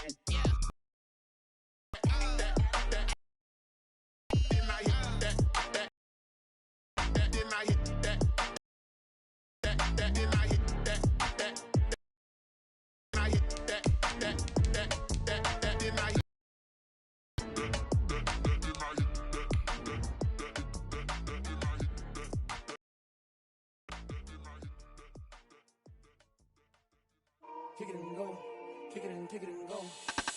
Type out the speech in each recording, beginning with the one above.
Kick it and go. Kick it and go.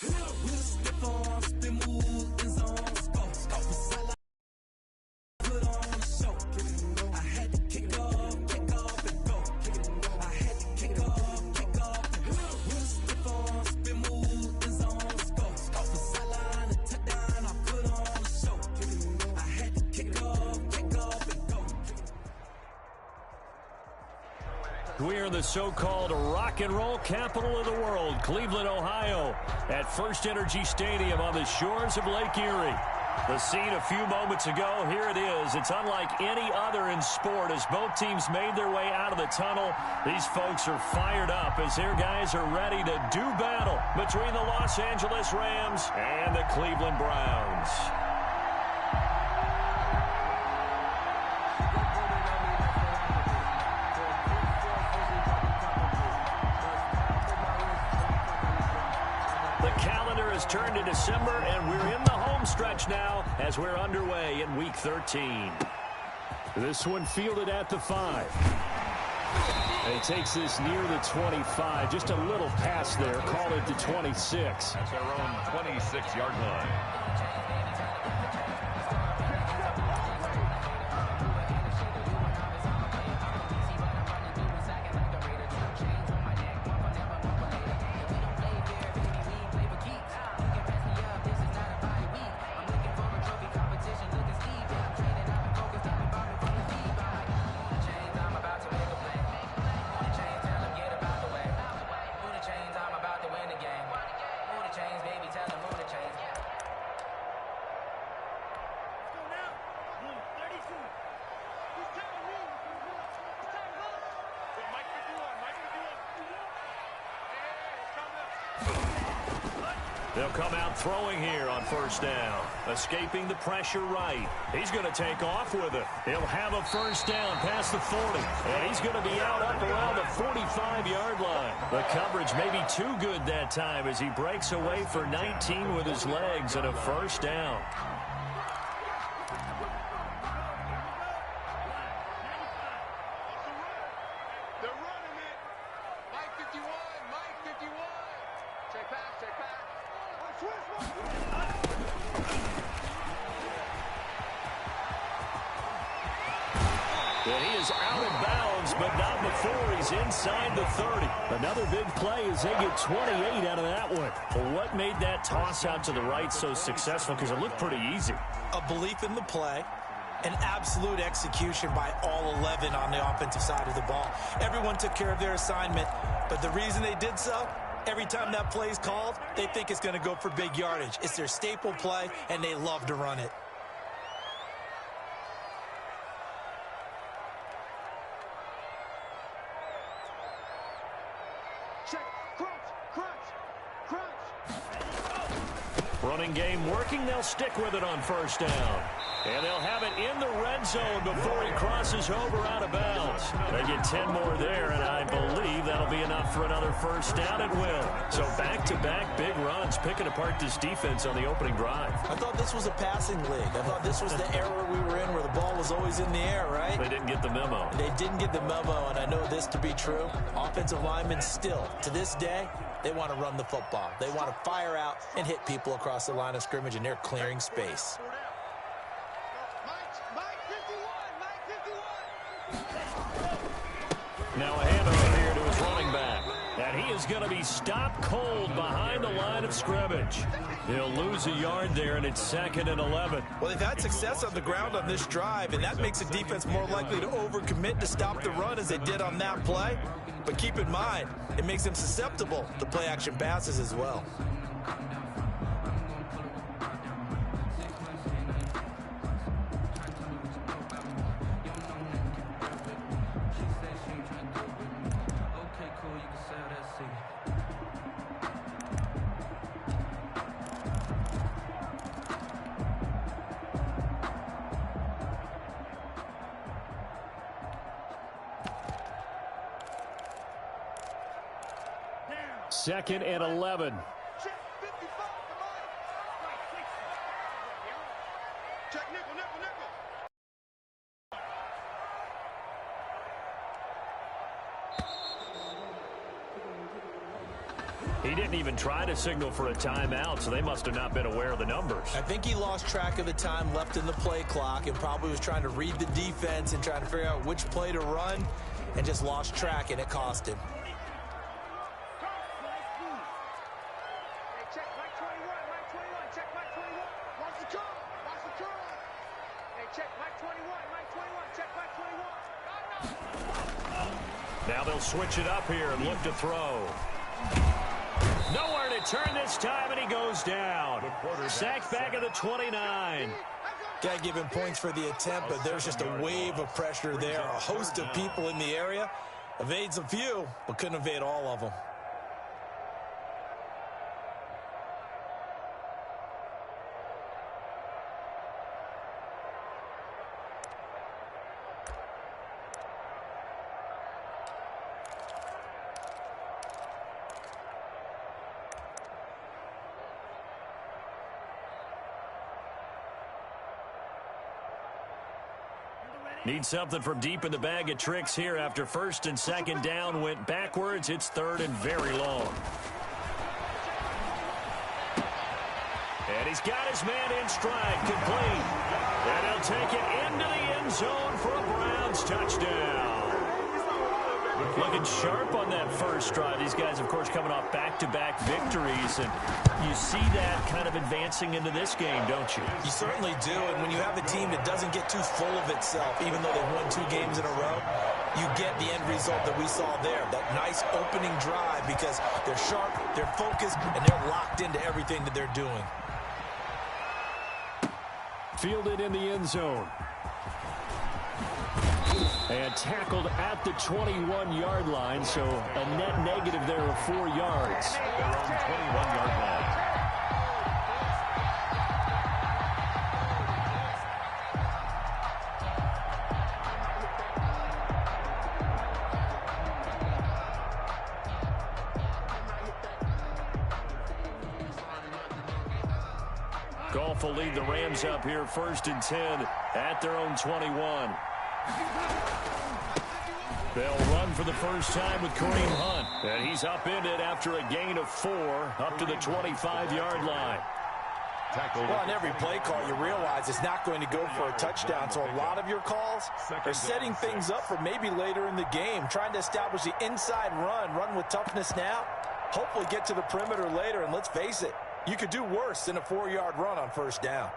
With a stiff arm, spin move, in zones, go. Put on a show. Kick it and go. I had to kick off and go. Kick it and go. I had to kick off and go. With a stiff arm, spin move, in zones, go. Off the sideline, a touchdown, I put on a show. Kick it and go. I had to kick off and go. We are the so-called rock and roll capital of the world, Cleveland, Ohio, at First Energy Stadium on the shores of Lake Erie. The scene a few moments ago, here it is. It's unlike any other in sport as both teams made their way out of the tunnel. These folks are fired up as their guys are ready to do battle between the Los Angeles Rams and the Cleveland Browns. Turned to December, and we're in the home stretch now as we're underway in Week 13. This one fielded at the 5. And he takes this near the 25. Just a little pass there. Call it the 26. That's our own 26-yard line. They'll come out throwing here on first down. Escaping the pressure right. He's going to take off with it. He'll have a first down past the 40. And he's going to be out up around the 45-yard line. The coverage may be too good that time as he breaks away for 19 with his legs and a first down. And he is out of bounds, but not before he's inside the 30. Another big play as they get 28 out of that one. Well, what made that toss out to the right so successful? Because it looked pretty easy. A belief in the play, an absolute execution by all 11 on the offensive side of the ball. Everyone took care of their assignment, but the reason they did so, every time that play is called, they think it's going to go for big yardage. It's their staple play, and they love to run it. Running game working. They'll stick with it on first down. And they'll have it in the red zone before he crosses over out of bounds. They get 10 more there, and I believe that'll be enough for another first down at will. So back-to-back big runs, picking apart this defense on the opening drive. I thought this was a passing league. I thought this was the era we were in where the ball was always in the air, right? They didn't get the memo. They didn't get the memo, and I know this to be true. Offensive linemen still, to this day, they want to run the football. They want to fire out and hit people across the line of scrimmage, and they're clearing space. Now a handoff here to his running back. And he is going to be stopped cold behind the line of scrimmage. He'll lose a yard there, and it's 2nd and 11. Well, they've had success on the ground on this drive, and that makes the defense more likely to overcommit to stop the run as they did on that play. But keep in mind, it makes them susceptible to play-action passes as well. 2nd and 11. He didn't even try to signal for a timeout, so they must have not been aware of the numbers. I think he lost track of the time left in the play clock and probably was trying to read the defense and trying to figure out which play to run and just lost track, and it cost him. Now they'll switch it up here and look to throw. Nowhere to turn this time, and he goes down. Sacked back at the 29. Got to give him points for the attempt, but there's just a wave of pressure there. A host of people in the area. Evades a few, but couldn't evade all of them. Need something from deep in the bag of tricks here after 1st and 2nd down went backwards. It's 3rd and very long. And he's got his man in stride, complete. And he'll take it into the end zone for a Browns touchdown. Looking sharp on that first drive. These guys, of course, coming off back-to-back victories, and you see that kind of advancing into this game, don't you? You certainly do, and when you have a team that doesn't get too full of itself, even though they've won 2 games in a row, you get the end result that we saw there, that nice opening drive, because they're sharp, they're focused, and they're locked into everything that they're doing. Fielded in the end zone. And tackled at the 21-yard line, so a net negative there of 4 yards. Their own 21-yard line. Goff will lead the Rams up here 1st and 10 at their own 21. They'll run for the first time with Kareem Hunt. And he's upended after a gain of 4 up to the 25-yard line. Well, on every play call, you realize it's not going to go for a touchdown. So a lot of your calls are setting things up for maybe later in the game, trying to establish the inside run with toughness now, hopefully get to the perimeter later. And let's face it, you could do worse than a 4-yard run on first down.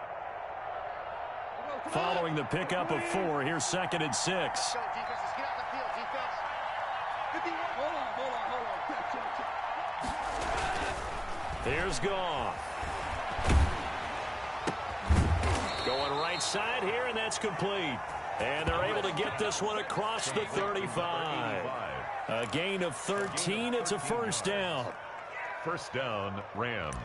Following the pickup of 4, here's 2nd and 6. Here's Goff. Going right side here, and that's complete. And they're able to get this one across the 35. A gain of 13. It's a first down. First down, Rams.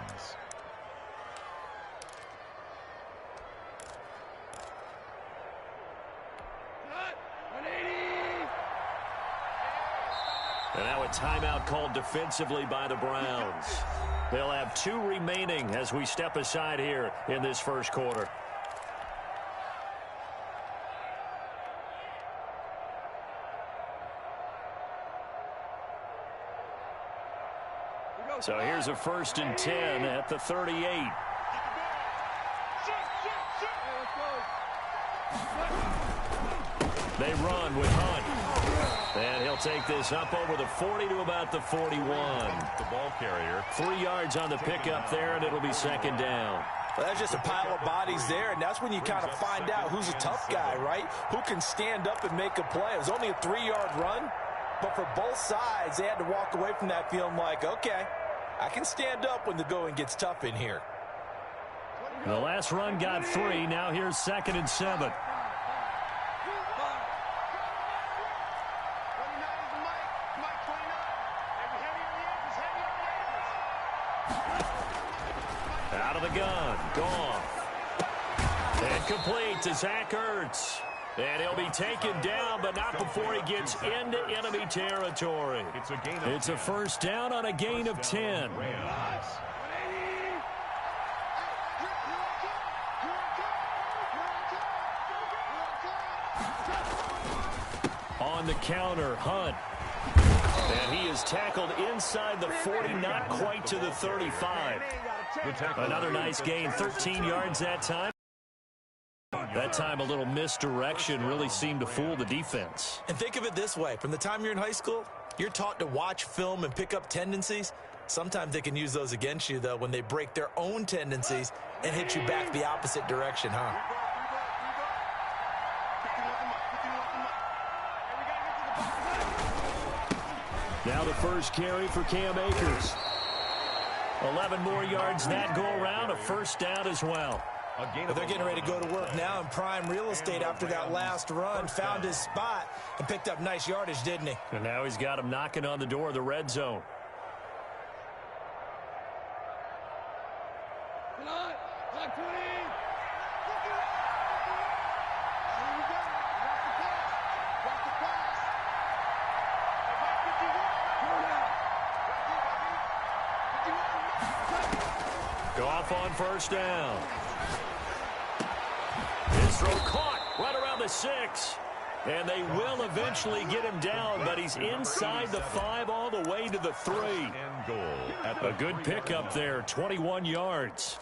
And now a timeout called defensively by the Browns. They'll have 2 remaining as we step aside here in this first quarter. So here's a 1st and 10 at the 38. They run with Hunt. And he'll take this up over the 40 to about the 41. The ball carrier. 3 yards on the pickup there, and it'll be 2nd down. Well, that's just a pile of bodies there, and that's when you kind of find out who's a tough guy, right? Who can stand up and make a play. It was only a 3-yard run, but for both sides, they had to walk away from that feeling like, okay, I can stand up when the going gets tough in here. The last run got 3. Now here's 2nd and 7. Out of the gun. Goff. And complete to Zach Ertz. And he'll be taken down, but not before he gets into enemy territory. It's a first down on a gain of 10. On the counter, Hunt. And he is tackled inside the 40, not quite to the 35. Another nice gain, 13 yards that time. That time a little misdirection really seemed to fool the defense. And think of it this way. From the time you're in high school, you're taught to watch film and pick up tendencies. Sometimes they can use those against you, though, when they break their own tendencies and hit you back the opposite direction, huh? Now the first carry for Cam Akers. 11 more yards that go around, a first down as well. But they're getting ready to go to work now in prime real estate after that last run. Found his spot and picked up nice yardage, didn't he? And now he's got him knocking on the door of the red zone. Goff on first down. His throw caught right around the 6. And they will eventually get him down, but he's inside the 5 all the way to the 3. A good pickup there, 21 yards.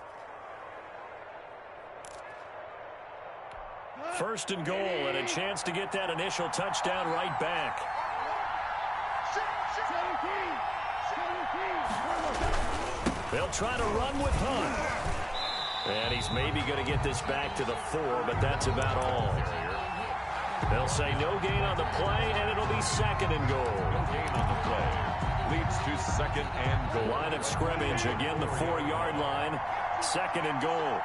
First and goal, and a chance to get that initial touchdown right back. They'll try to run with Hunt. And he's maybe going to get this back to the 4, but that's about all. They'll say no gain on the play, and it'll be second and goal. No gain on the play. Leads to second and goal. Line of scrimmage, again the 4-yard line. Second and goal.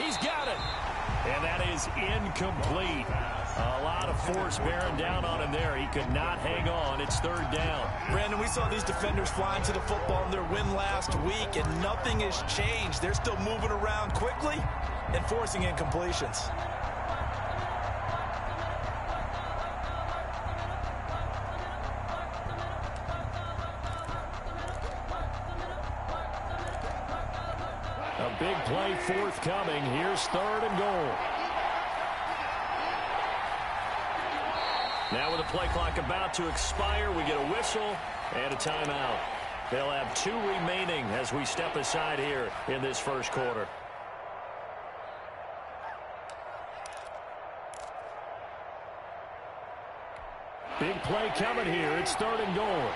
He's got it. And that is incomplete. A lot of force bearing down on him there. He could not hang on. It's third down. Brandon, we saw these defenders flying to the football in their win last week, and nothing has changed. They're still moving around quickly and forcing incompletions. A big play forthcoming. Here's third and goal. Now with the play clock about to expire, we get a whistle and a timeout. They'll have 2 remaining as we step aside here in this first quarter. Big play coming here. It's third and goal.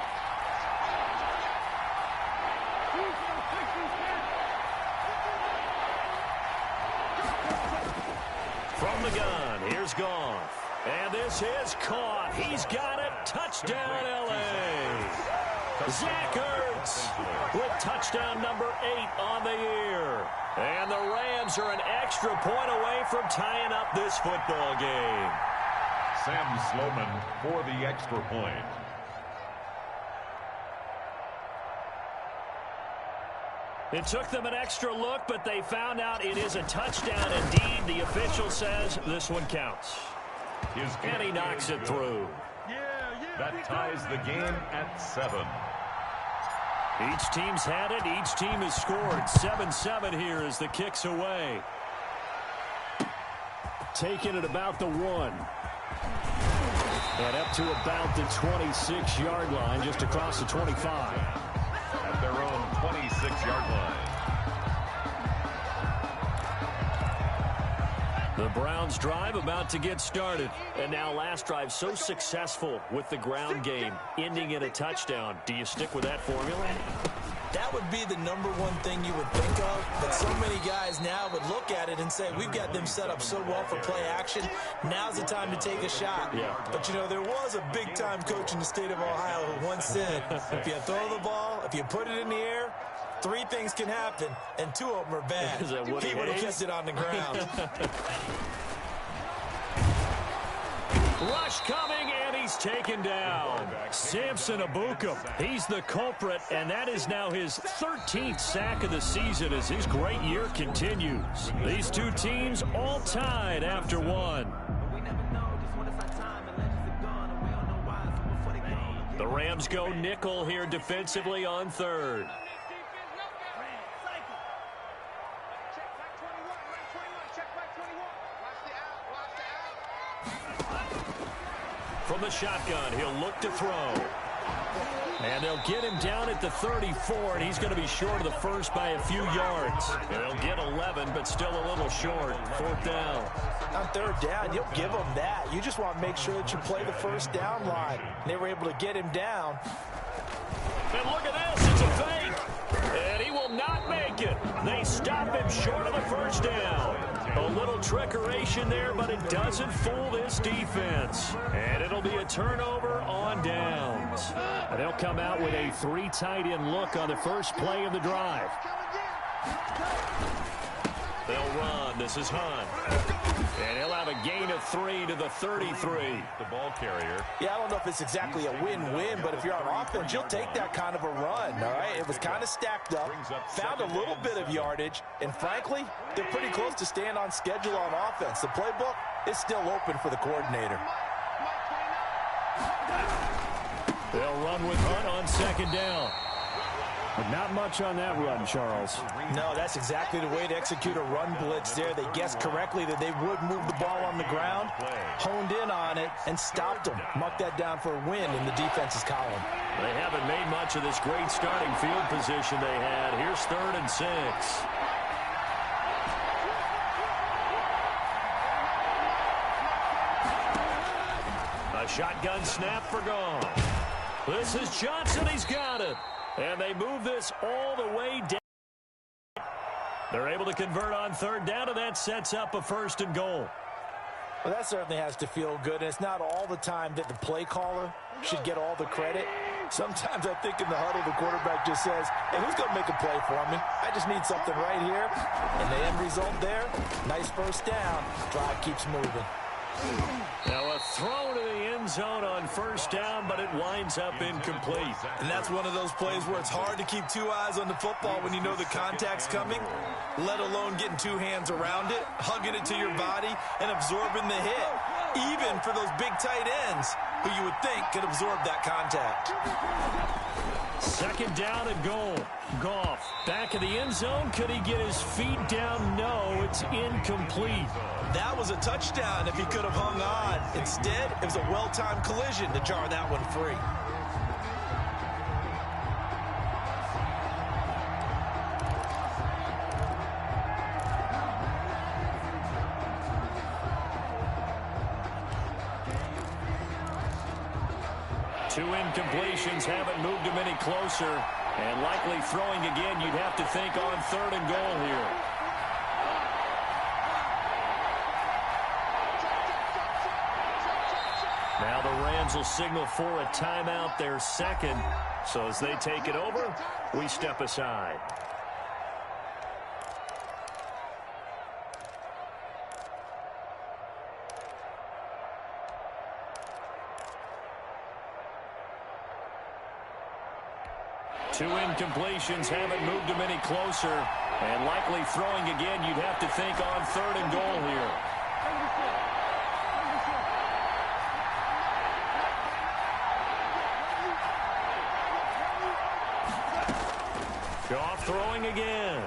From the gun, here's Goff. And this is caught. He's got it. Touchdown, L.A. Zach Ertz with touchdown number 8 on the year. And the Rams are an extra point away from tying up this football game. Sam Sloman for the extra point. It took them an extra look, but they found out it is a touchdown indeed. The official says this one counts. And he knocks it through. That ties the game at 7. Each team's had it. Each team has scored. 7-7 here as the kick's away. Taking it about the 1. And up to about the 26-yard line, just across the 25. At their own 26-yard line. The Browns drive about to get started. And now last drive so successful with the ground game, ending in a touchdown. Do you stick with that formula? That would be the number one thing you would think of, but so many guys now would look at it and say, we've got them set up so well for play action. Now's the time to take a shot. Yeah. But, you know, there was a big-time coach in the state of Ohio who once said, if you throw the ball, if you put it in the air, 3 things can happen, and 2 of them are bad. Is that Woody he would have Hayes? kept it on the ground. Rush coming, and he's taken down. Samson Ebukam, he's the culprit, and that is now his 13th sack of the season as his great year continues. These two teams all tied after one. The Rams go nickel here defensively on third. From the shotgun, he'll look to throw. And they'll get him down at the 34, and he's going to be short of the first by a few yards. They'll get 11, but still a little short. Fourth down. On third down, you'll give them that. You just want to make sure that you play the first down line. They were able to get him down. And look at this. It's a fake. And he will not make it. They stop him short of the first down. A little trickeration there, but it doesn't fool this defense. And it'll be a turnover on downs. And they'll come out with a 3 tight end look on the first play of the drive. They'll run. This is Hunt. And he'll have a gain of 3 to the 33. The ball carrier. Yeah, I don't know if it's exactly a win-win, but if you're on offense, you'll take that kind of a run, all right? It was kind of stacked up, found a little bit of yardage, and frankly, they're pretty close to staying on schedule on offense. The playbook is still open for the coordinator. They'll run with Hunt on second down. But not much on that run, Charles. No, that's exactly the way to execute a run blitz there. They guessed correctly that they would move the ball on the ground, honed in on it, and stopped them. Mark that down for a win in the defense's column. They haven't made much of this great starting field position they had. Here's 3rd and 6. A shotgun snap for Gone. This is Johnson. He's got it. And they move this all the way down. They're able to convert on third down, and that sets up a 1st and goal. Well, that certainly has to feel good. And it's not all the time that the play caller should get all the credit. Sometimes I think in the huddle, the quarterback just says, hey, who's going to make a play for me? I just need something right here. And the end result there, nice first down. Drive keeps moving. Now a throw to the end zone on first down, but it winds up incomplete. And that's one of those plays where it's hard to keep 2 eyes on the football when you know the contact's coming, let alone getting 2 hands around it, hugging it to your body, and absorbing the hit, even for those big tight ends who you would think could absorb that contact. Second down and goal. Goff back in the end zone. Could he get his feet down? No, it's incomplete. That was a touchdown if he could have hung on. Instead, it was a well-timed collision to jar that one free. Two incompletions haven't moved him any closer. And likely throwing again, you'd have to think on 3rd and goal here. Now the Rams will signal for a timeout, their 2nd. So as they take it over, we step aside. Two incompletions haven't moved him any closer. And likely throwing again, you'd have to think on 3rd and goal here. Goff throwing again.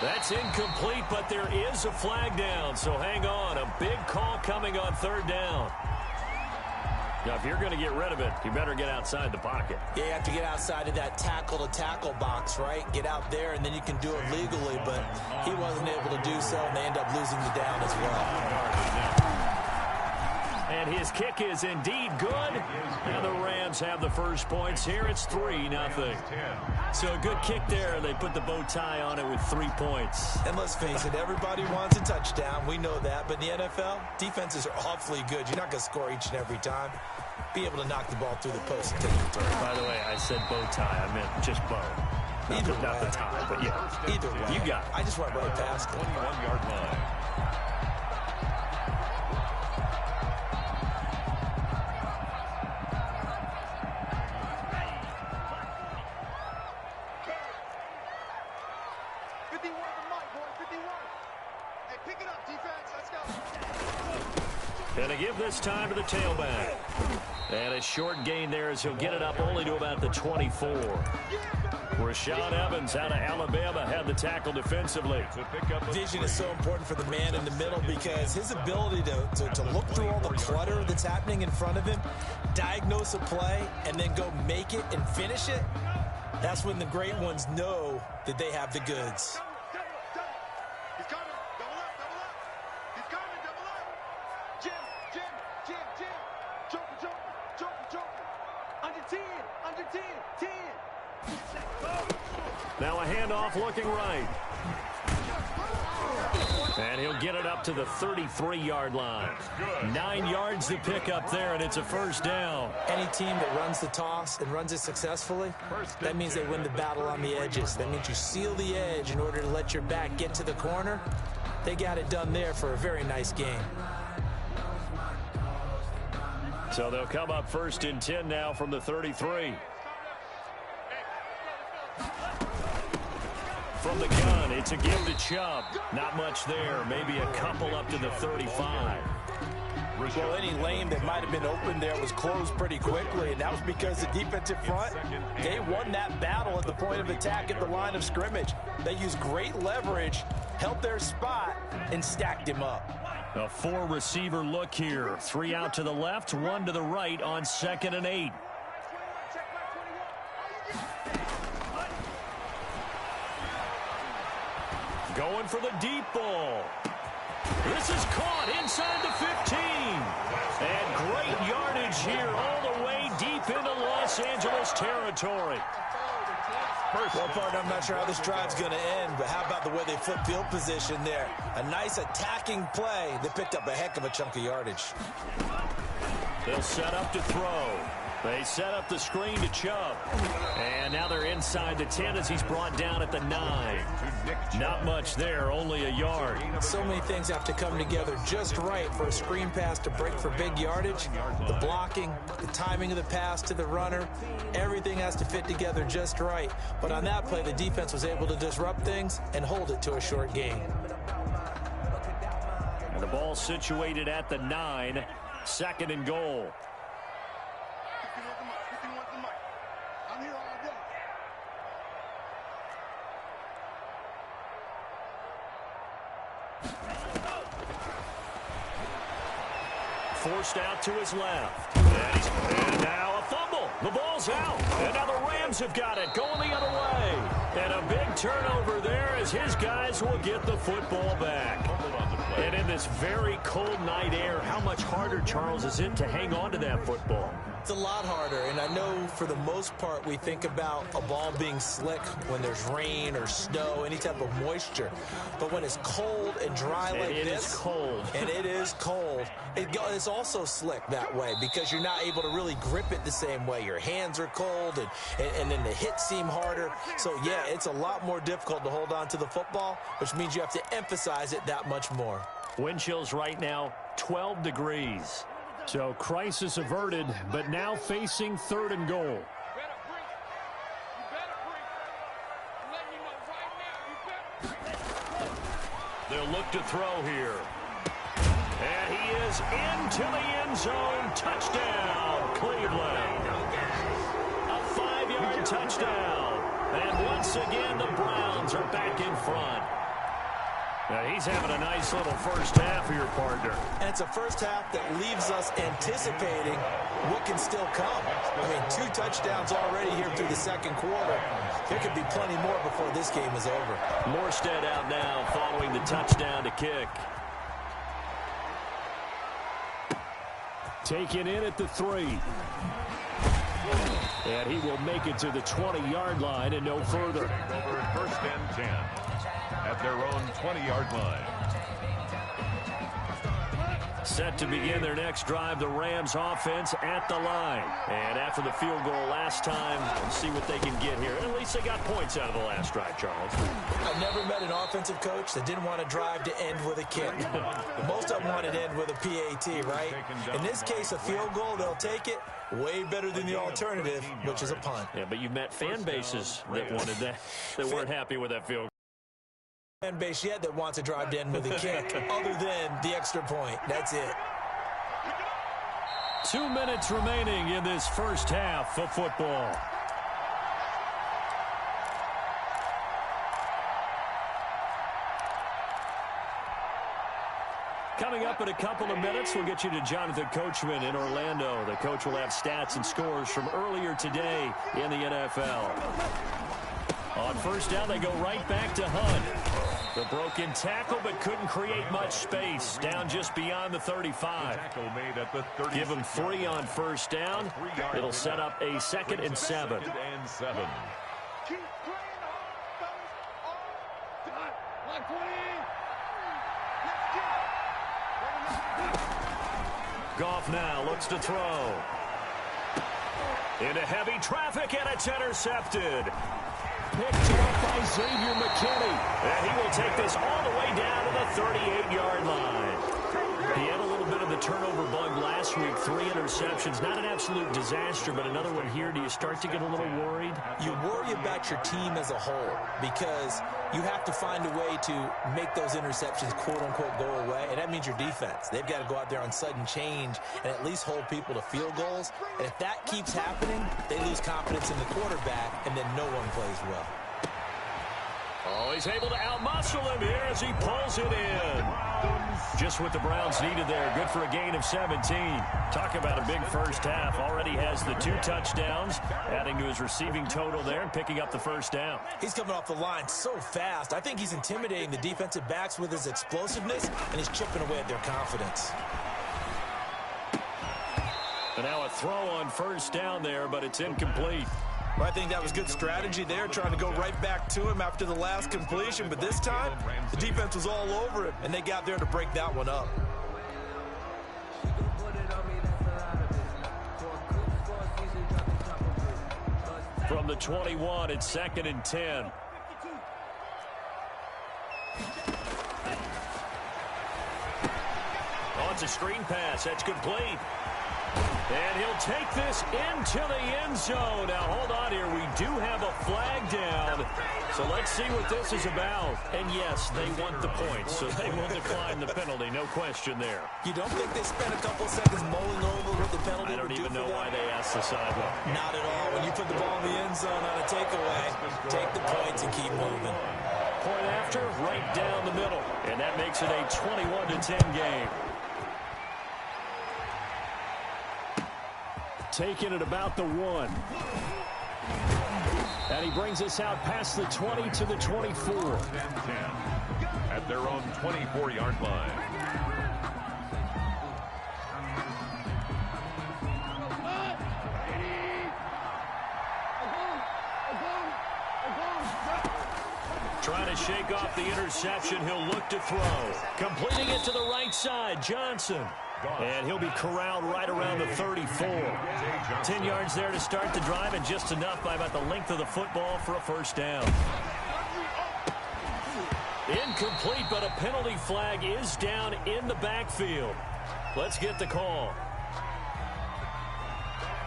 That's incomplete, but there is a flag down, so hang on. A big call coming on 3rd down. Now, if you're going to get rid of it, you better get outside the pocket. Yeah, you have to get outside of that tackle-to-tackle box, right? Get out there, and then you can do it legally, but he wasn't able to do so, and they end up losing the down as well. And his kick is indeed good. And the Rams have the first points here. It's 3-0. So a good kick there. They put the bow tie on it with 3 points. And let's face it, everybody wants a touchdown. We know that. But in the NFL, defenses are awfully good. You're not going to score each and every time. Be able to knock the ball through the post and take the return. By the way, I said bow tie. I meant just bow. Not the tie, but yeah. Either way. You got it. I just went right past it. 21-yard line. 51 to Mike, boy, 51. Hey, pick it up, defense. Let's go. Going to give this time to the tailback. And a short gain there as he'll get it up only to about the 24. Rashaan Evans out of Alabama had the tackle defensively. Vision is so important for the man in the middle because his ability to look through all the clutter that's happening in front of him, diagnose a play, and then go make it and finish it, that's when the great ones know that they have the goods. He's coming. Double up, double up. He's coming, double up. Jim. Joker. Under 10, 10. Now a handoff looking right. And he'll get it up to the 33-yard line. 9 yards to pick up there, and it's a first down. Any team that runs the toss and runs it successfully, that means they win the battle on the edges. That means you seal the edge in order to let your back get to the corner. They got it done there for a very nice game. So they'll come up first and 10 now from the 33. From the gun, it's a give to Chubb. Not much there. Maybe a couple up to the 35. Well, any lane that might have been open there was closed pretty quickly, and that was because the defensive front, they won that battle at the point of attack at the line of scrimmage. They used great leverage, held their spot, and stacked him up. A 4-receiver look here. 3 out to the left, 1 to the right on 2nd and 8. Going for the deep ball. This is caught inside the 15. And great yardage here all the way deep into Los Angeles territory. Well, partner, I'm not sure how this drive's going to end, but how about the way they flip field position there? A nice attacking play. They picked up a heck of a chunk of yardage. They'll set up to throw. They set up the screen to Chubb. And now they're inside the 10 as he's brought down at the 9. Not much there, only a yard. So many things have to come together just right for a screen pass to break for big yardage. The blocking, the timing of the pass to the runner, everything has to fit together just right. But on that play, the defense was able to disrupt things and hold it to a short gain. And the ball situated at the 9, 2nd and goal. I'm here all day. Forced out to his left. And now a fumble. The ball's out. And now the Rams have got it going the other way. And a big turnover there as his guys will get the football back. And in this very cold night air, how much harder, Charles, is it to hang on to that football? It's a lot harder, and I know for the most part we think about a ball being slick when there's rain or snow, any type of moisture. But when it's cold and dry like this, it is cold. And it is cold, it's also slick that way because you're not able to really grip it the same way. Your hands are cold, and then the hits seem harder. So, yeah, it's a lot more difficult to hold on to the football, which means you have to emphasize it that much more. Wind chills right now, 12 degrees. So crisis averted, but now facing 3rd and goal. They'll look to throw here. And he is into the end zone. Touchdown, Cleveland. A 5-yard touchdown. And once again, the Browns are back in front. Now he's having a nice little first half here, partner. And it's a first half that leaves us anticipating what can still come. I mean, 2 touchdowns already here through the 2nd quarter. There could be plenty more before this game is over. Morstead out now following the touchdown to kick. Taken in at the 3. And he will make it to the 20-yard line and no further. Over 1st and 10 at their own 20-yard line. Set to begin their next drive, the Rams offense at the line. And after the field goal last time, we'll see what they can get here. At least they got points out of the last drive, Charles. I've never met an offensive coach that didn't want to drive to end with a kick. Most of them wanted to end with a PAT, right? In this case, a field goal, they'll take it. Way better than the alternative, which is a punt. Yeah, but you've met fan bases that wanted that, that weren't happy with that field goal. fan base yet that wants to drive in with a kick other than the extra point. That's it. 2 minutes remaining in this first half of football. Coming up in a couple of minutes, we'll get you to Jonathan Coachman in Orlando. The coach will have stats and scores from earlier today in the NFL. On first down, they go right back to Hunt. The broken tackle, but couldn't create much space. Down just beyond the 35. Give him 3 on first down. It'll set up a 2nd and 7. Keep playing hard, fellas. Lock 20. Goff now looks to throw. Into heavy traffic, and it's intercepted. Picked up by Xavier McKinney. And he will take this all the way down to the 38-yard line. He had a little bit of the turnover bug last week. 3 interceptions. Not an absolute disaster, but another one here. Do you start to get a little worried? You worry about your team as a whole because you have to find a way to make those interceptions, quote-unquote, go away, and that means your defense. They've got to go out there on sudden change and at least hold people to field goals. And if that keeps happening, they lose confidence in the quarterback, and then no one plays well. Oh, he's able to outmuscle him here as he pulls it in. Just what the Browns needed there. Good for a gain of 17. Talk about a big first half. Already has the 2 touchdowns, adding to his receiving total there and picking up the first down. He's coming off the line so fast. I think he's intimidating the defensive backs with his explosiveness, and he's chipping away at their confidence. And now a throw on first down there, but it's incomplete. Well, I think that was good strategy there, trying to go right back to him after the last completion. But this time, the defense was all over him, and they got there to break that one up. From the 21, it's 2nd and 10. Oh, it's a screen pass. That's complete. And he'll take this into the end zone. Now, hold on here. We do have a flag down. So let's see what this is about. And, yes, they want the points, so they will decline the penalty. No question there. You don't think they spent a couple seconds mulling over what the penalty I don't would even do know for them? why they asked the sideline. Not at all. When you put the ball in the end zone on a takeaway, take the points and keep moving. Point after, right down the middle. And that makes it a 21-10 game. Taking it about the 1. And he brings us out past the 20 to the 24. 10 at their own 24-yard line. Trying to shake off the interception. He'll look to throw. Completing it to the right side. Johnson. And he'll be corralled right around the 34. 10 yards there to start the drive, and just enough by about the length of the football for a first down. Incomplete, but a penalty flag is down in the backfield. Let's get the call.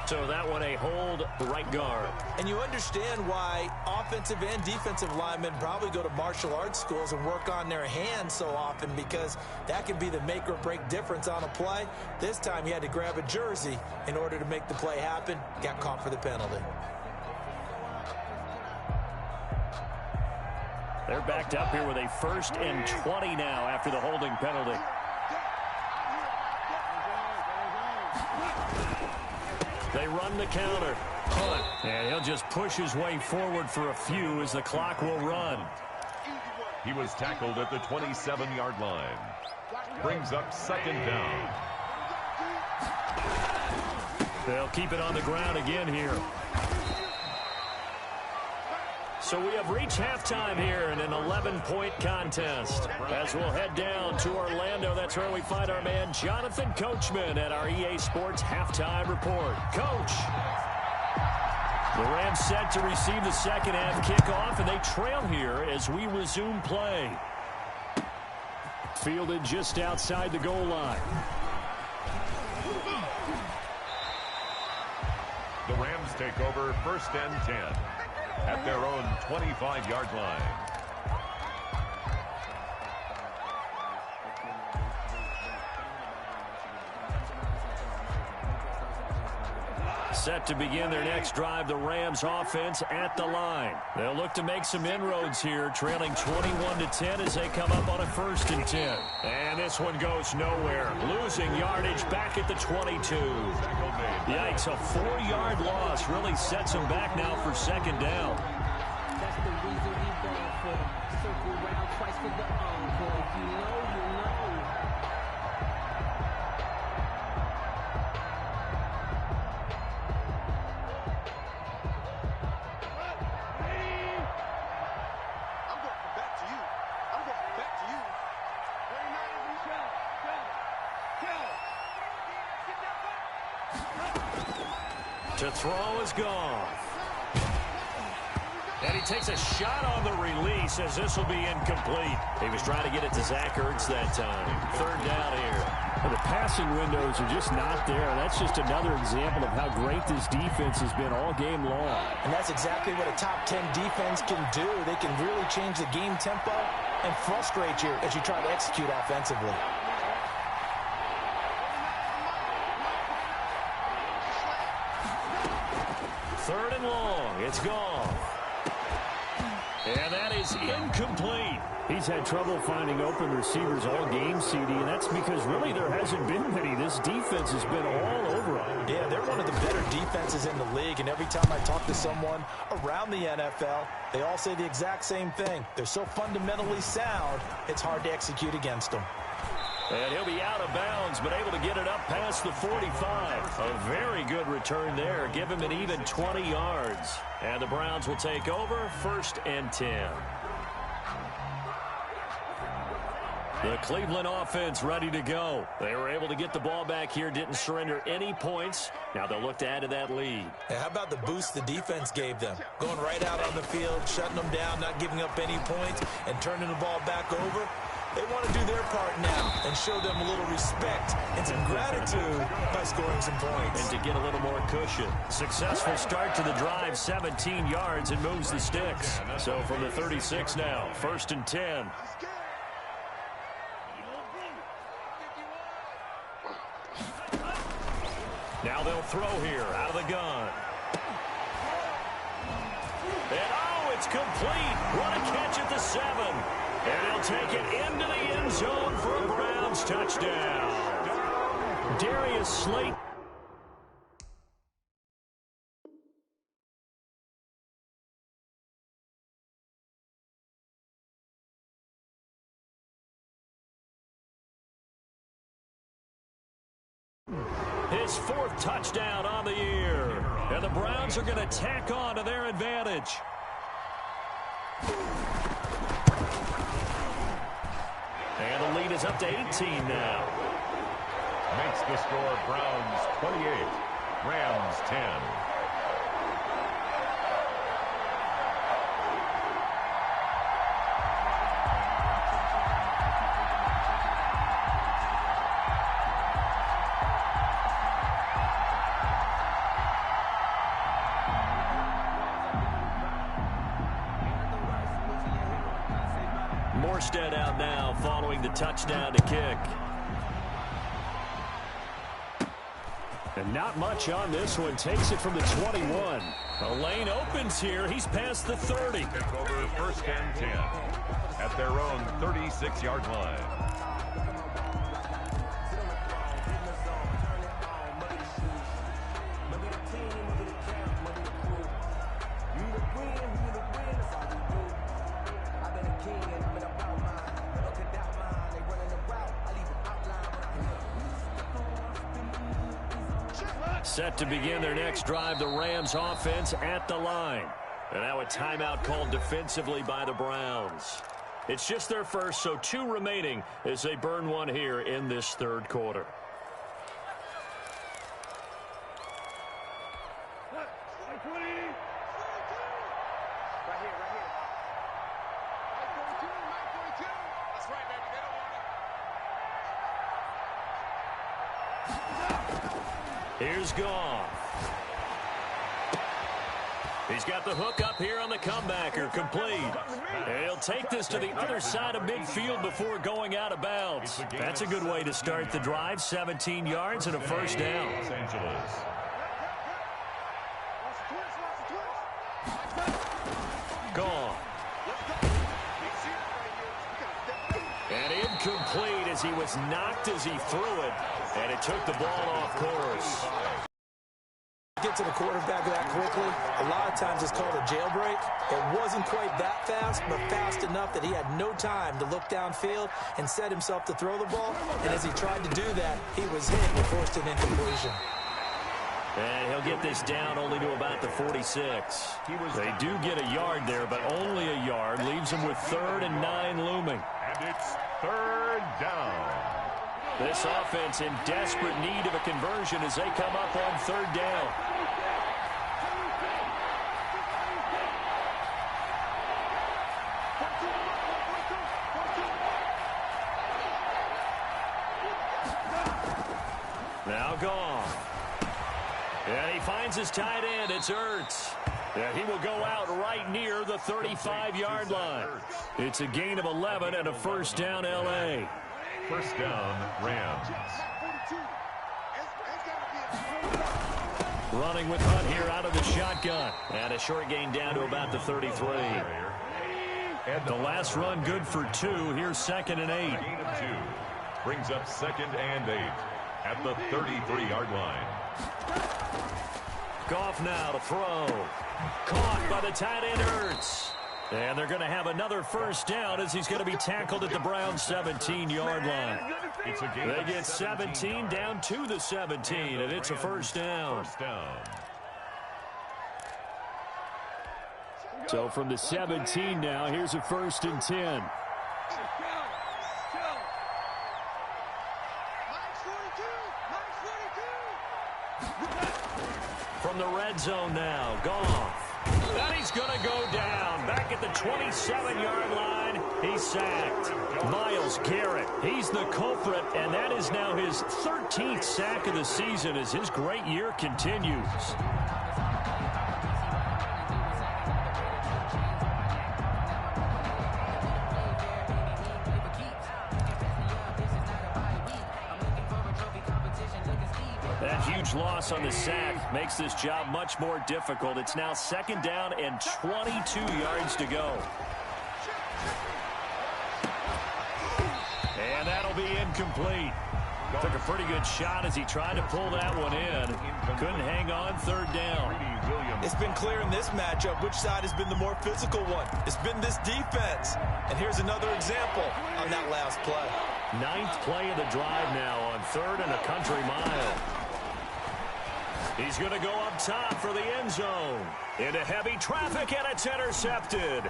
So that one a hold right guard. And you understand why offensive and defensive linemen probably go to martial arts schools and work on their hands so often, because that can be the make or break difference on a play. This time he had to grab a jersey in order to make the play happen. Got caught for the penalty. They're backed up here with a 1st and 20 now after the holding penalty. They run the counter. Hunt. And he'll just push his way forward for a few as the clock will run. He was tackled at the 27-yard line. Brings up 2nd down. They'll keep it on the ground again here. So we have reached halftime here in an 11-point contest. As we'll head down to Orlando, that's where we find our man Jonathan Coachman at our EA Sports Halftime Report. Coach. The Rams set to receive the second half kickoff, and they trail here as we resume play. Fielded just outside the goal line. The Rams take over 1st and 10 at their own 25-yard line. Set to begin their next drive, the Rams offense at the line. They'll look to make some inroads here, trailing 21-10 as they come up on a 1st and 10. And this one goes nowhere. Losing yardage back at the 22. Yikes, a 4-yard loss really sets them back now for 2nd down. That's the reason we going for. Circle round twice for the encore. If you know, you know. To throw is gone. And he takes a shot on the release as this will be incomplete. He was trying to get it to Zach Ertz that time. 3rd down here. Well, the passing windows are just not there. That's just another example of how great this defense has been all game long. And that's exactly what a top 10 defense can do. They can really change the game tempo and frustrate you as you try to execute offensively. 3rd and long. It's gone. And that is incomplete. He's had trouble finding open receivers all game, CD, and that's because really there hasn't been many. This defense has been all over them. Yeah, they're one of the better defenses in the league, and every time I talk to someone around the NFL, they all say the exact same thing. They're so fundamentally sound, it's hard to execute against them. And he'll be out of bounds, but able to get it up past the 45. A very good return there. Give him an even 20 yards. And the Browns will take over 1st and 10. The Cleveland offense ready to go. They were able to get the ball back here, didn't surrender any points. Now they'll look to add to that lead. How about the boost the defense gave them? Going right out on the field, shutting them down, not giving up any points, and turning the ball back over. They want to do their part now and show them a little respect and some gratitude by scoring some points. And to get a little more cushion. Successful start to the drive, 17 yards, and moves the sticks. So from the 36 now, 1st and 10. Now they'll throw here out of the gun. And oh, it's complete. What a catch at the 7. And he'll take it into the end zone for a Browns touchdown. Darius Slayton. His 4th touchdown on the year. And the Browns are going to tack on to their advantage. And the lead is up to 18 now. Makes the score Browns 28, Rams 10. Morstead out now following the touchdown to kick. And not much on this one. Takes it from the 21. The lane opens here. He's past the 30. Take over 1st and 10 at their own 36-yard line. Set to begin their next drive, the Rams offense at the line. And now a timeout called defensively by the Browns. It's just their first, so 2 remaining as they burn one here in this 3rd quarter. Here's Goff. He's got the hook up here on the comebacker, complete. And he'll take this to the other side of midfield before going out of bounds. That's a good way to start the drive, 17 yards and a 1st down. Los Angeles. incomplete as he was knocked as he threw it, and it took the ball off course. Get to the quarterback that quickly. A lot of times it's called a jailbreak. It wasn't quite that fast, but fast enough that he had no time to look downfield and set himself to throw the ball. And as he tried to do that, he was hit and forced an incompletion. And he'll get this down only to about the 46. They do get a yard there, but only a yard. Leaves them with 3rd and 9 looming. And it's 3rd down. This offense in desperate need of a conversion as they come up on 3rd down. Now gone. And he finds his tight end. It's Ertz. And he will go out right near the 35-yard line. It's a gain of 11 and a 1st down, L.A. 1st down, Rams. Running with Hunt here out of the shotgun. And a short gain down to about the 33. And the last run good for 2. Here's 2nd and 8. Gain of 2. Brings up 2nd and 8 at the 33-yard line. Goff now to throw. Caught by the tight end Ertz. And they're going to have another 1st down as he's going to be tackled at the Browns' 17-yard line. They get 17 down to the 17, and it's a 1st down. So from the 17 now, here's a 1st and 10. From the red zone now, Goff. And he's going to go down. Back at the 27-yard line, he's sacked. Myles Garrett, he's the culprit, and that is now his 13th sack of the season as his great year continues. That huge loss on the sack makes this job much more difficult. It's now 2nd down and 22 yards to go. And that'll be incomplete. Took a pretty good shot as he tried to pull that one in. Couldn't hang on 3rd down. It's been clear in this matchup which side has been the more physical one. It's been this defense. And here's another example on that last play. 9th play of the drive now on 3rd and a country mile. He's going to go up top for the end zone. Into heavy traffic, and it's intercepted.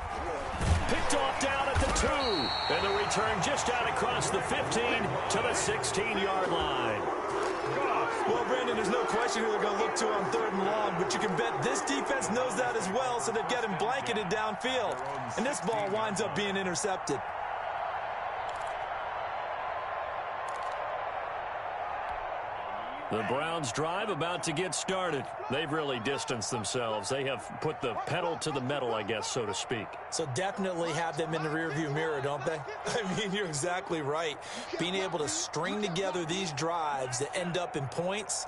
Picked off down at the 2. And the return just out across the 15 to the 16-yard line. Well, Brandon, there's no question who they're going to look to on 3rd and long, but you can bet this defense knows that as well, so they're getting blanketed downfield. And this ball winds up being intercepted. The Browns drive about to get started. They've really distanced themselves. They have put the pedal to the metal, I guess, so to speak. So definitely have them in the rearview mirror, don't they? I mean, you're exactly right. Being able to string together these drives that end up in points,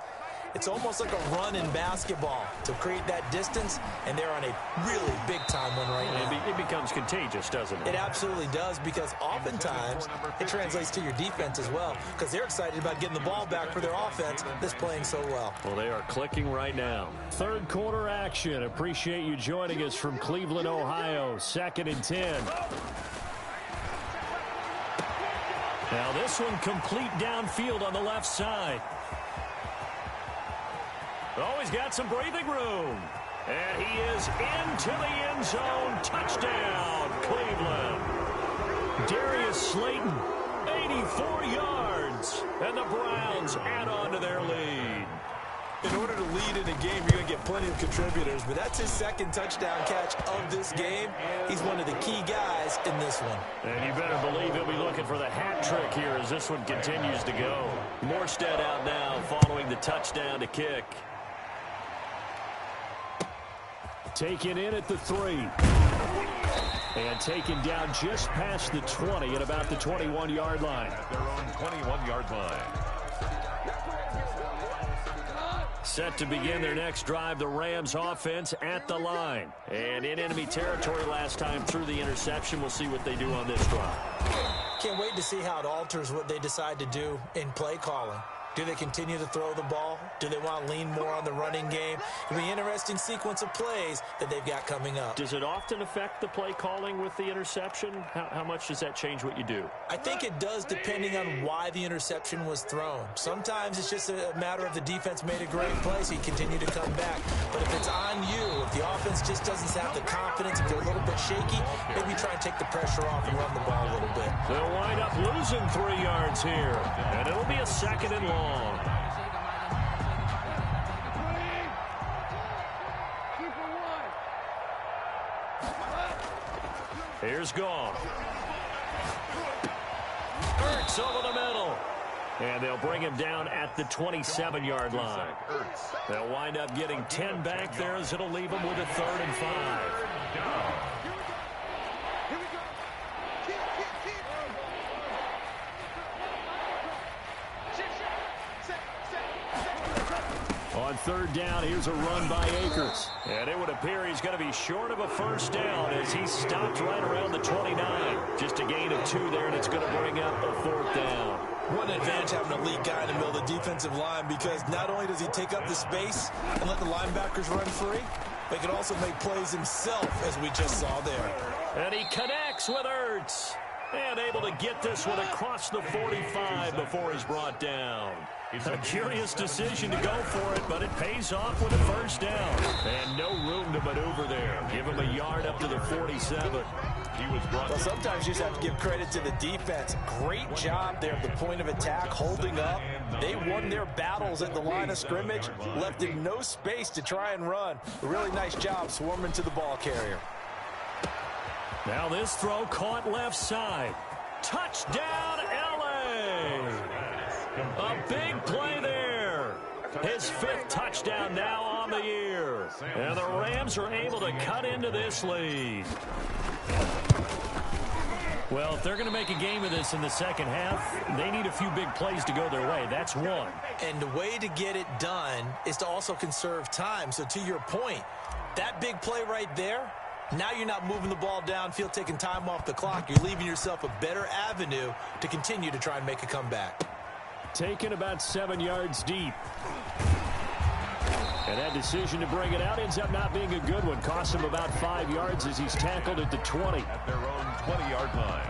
it's almost like a run in basketball to create that distance, and they're on a really big-time one right now. It becomes contagious, doesn't it? It absolutely does, because oftentimes it translates to your defense as well, because they're excited about getting the ball back for their offense that's playing so well. Well, they are clicking right now. 3rd quarter action. Appreciate you joining us from Cleveland, Ohio. 2nd and 10. Now this one complete downfield on the left side. Oh, he's got some breathing room. And he is into the end zone. Touchdown, Cleveland. Darius Slayton, 84 yards. And the Browns add on to their lead. In order to lead in a game, you're going to get plenty of contributors, but that's his 2nd touchdown catch of this game. He's one of the key guys in this one. And you better believe he'll be looking for the hat trick here as this one continues to go. Morstead out now following the touchdown to kick. Taken in at the 3. And taken down just past the 20 at about the 21-yard line. At their own 21-yard line. Set to begin their next drive, the Rams offense at the line. And in enemy territory last time through the interception. We'll see what they do on this drive. Can't wait to see how it alters what they decide to do in play calling. Do they continue to throw the ball? Do they want to lean more on the running game? It'll be an interesting sequence of plays that they've got coming up. Does it often affect the play calling with the interception? How much does that change what you do? I think it does depending on why the interception was thrown. Sometimes it's just a matter of the defense made a great play, so you continue to come back. But if it's on you, if the offense just doesn't have the confidence, if they're a little bit shaky, maybe try and take the pressure off and run the ball a little bit. They'll wind up losing 3 yards here, and it'll be a 2nd and long. Here's Goff. Ertz over the middle. And they'll bring him down at the 27-yard line. They'll wind up getting 10 back there as it'll leave them with a 3rd and 5. On 3rd down, here's a run by Akers. And it would appear he's going to be short of a 1st down as he stopped right around the 29. Just a gain of 2 there, and it's going to bring up a 4th down. What an advantage having an elite guy in the middle of the defensive line, because not only does he take up the space and let the linebackers run free, but he can also make plays himself, as we just saw there. And he connects with Ertz. And able to get this one across the 45 before he's brought down. A curious decision to go for it, but it pays off with a 1st down. And no room to maneuver there. Give him a yard up to the 47. Well, sometimes you just have to give credit to the defense. Great job there at the point of attack, holding up. They won their battles at the line of scrimmage, left him no space to try and run. A really nice job swarming to the ball carrier. Now this throw caught left side. Touchdown, L.A. A big play there. His 5th touchdown now on the year. And the Rams are able to cut into this lead. Well, if they're going to make a game of this in the second half, they need a few big plays to go their way. That's one. And the way to get it done is to also conserve time. So to your point, that big play right there, now you're not moving the ball downfield, taking time off the clock. You're leaving yourself a better avenue to continue to try and make a comeback. Taken about 7 yards deep. And that decision to bring it out ends up not being a good one. Cost him about 5 yards as he's tackled at the 20. At their own 20-yard line.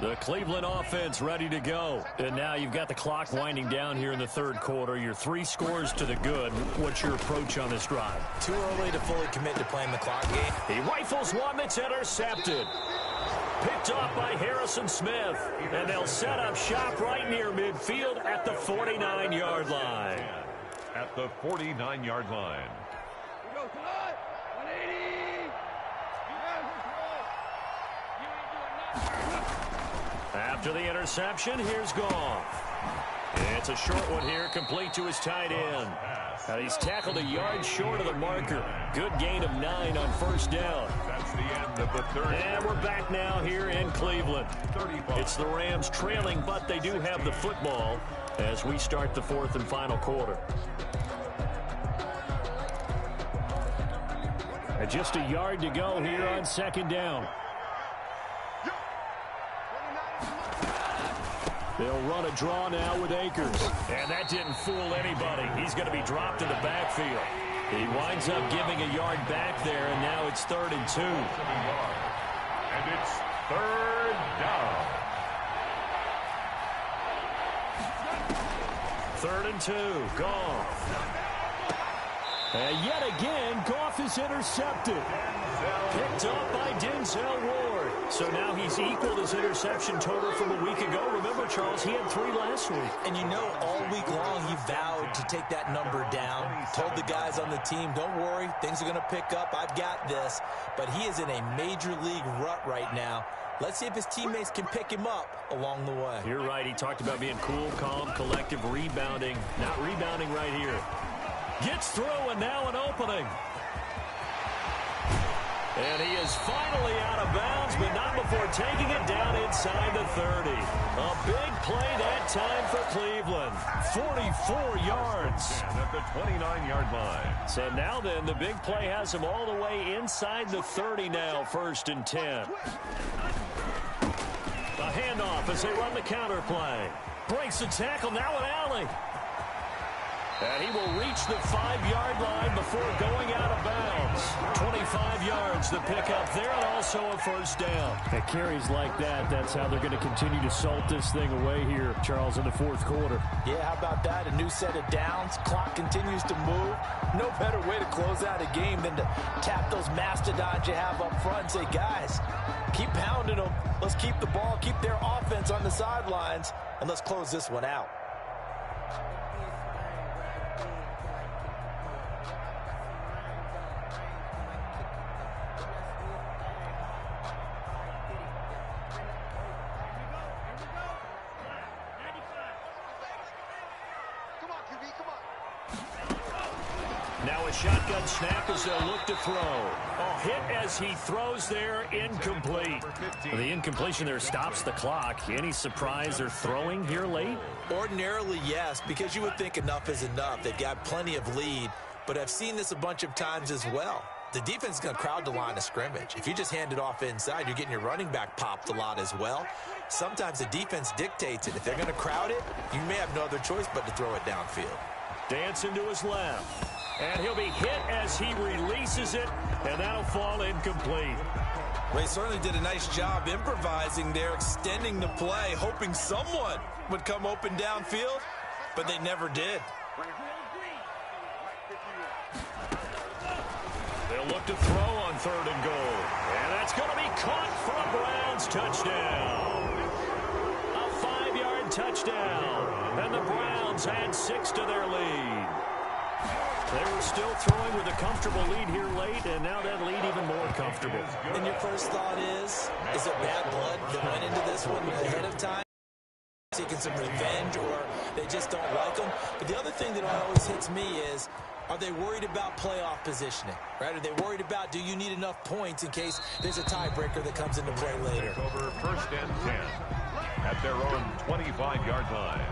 The Cleveland offense ready to go. And now you've got the clock winding down here in the 3rd quarter. You're 3 scores to the good. What's your approach on this drive? Too early to fully commit to playing the clock game. He rifles one that's intercepted. Picked off by Harrison Smith. And they'll set up shop right near midfield at the 49-yard line. At the 49-yard line. After the interception, here's Goff. It's a short one here, complete to his tight end. And he's tackled a yard short of the marker. Good gain of 9 on 1st down. That's the end of the 3rd. And we're back now here in Cleveland. It's the Rams trailing, but they do have the football as we start the 4th and final quarter. And just a yard to go here on 2nd down. They'll run a draw now with Akers. And that didn't fool anybody. He's going to be dropped in the backfield. He winds up giving a yard back there, and now it's 3rd and 2. And it's 3rd down. 3rd and 2. Goff. And yet again, Goff is intercepted. Picked up by Denzel Ward. So now he's equaled his interception total from a week ago. Remember, Charles, he had 3 last week. And you know, all week long he vowed to take that number down. Told the guys on the team, don't worry, things are going to pick up. I've got this. But he is in a major league rut right now. Let's see if his teammates can pick him up along the way. You're right. He talked about being cool, calm, collective, rebounding. Not rebounding right here. Gets through, and now an opening. And he is finally out of bounds, but not before taking it down inside the 30. A big play that time for Cleveland. 44 yards. And at the 29-yard line. So now then, the big play has him all the way inside the 30 now, 1st and 10. A handoff as they run the counter play. Breaks the tackle, now an alley. And he will reach the 5-yard line before going out of bounds. 25 yards the pickup there, and also a 1st down. At carries like that, that's how they're going to continue to salt this thing away here, Charles, in the 4th quarter. Yeah, how about that? A new set of downs. Clock continues to move. No better way to close out a game than to tap those mastodons you have up front and say, guys, keep pounding them. Let's keep the ball, keep their offense on the sidelines, and let's close this one out. Now a shotgun snap as they'll look to throw. A hit as he throws there, incomplete. The incompletion there stops the clock. Any surprise they're throwing here late? Ordinarily, yes, because you would think enough is enough. They've got plenty of lead, but I've seen this a bunch of times as well. The defense is going to crowd the line of scrimmage. If you just hand it off inside, you're getting your running back popped a lot as well. Sometimes the defense dictates it. If they're going to crowd it, you may have no other choice but to throw it downfield. Dancing to his left. And he'll be hit as he releases it, and that'll fall incomplete. They certainly did a nice job improvising there, extending the play, hoping someone would come open downfield, but they never did. They'll look to throw on 3rd and goal. And that's going to be caught for a Browns touchdown. A 5-yard touchdown. And the Browns add 6 to their lead. They were still throwing with a comfortable lead here late, and now that lead even more comfortable. And your first thought is it bad blood that went into this one ahead of time? Seeking some revenge, or they just don't like them? But the other thing that always hits me is, are they worried about playoff positioning? Right? Are they worried about, do you need enough points in case there's a tiebreaker that comes into play later? Over 1st and 10 at their own 25-yard line.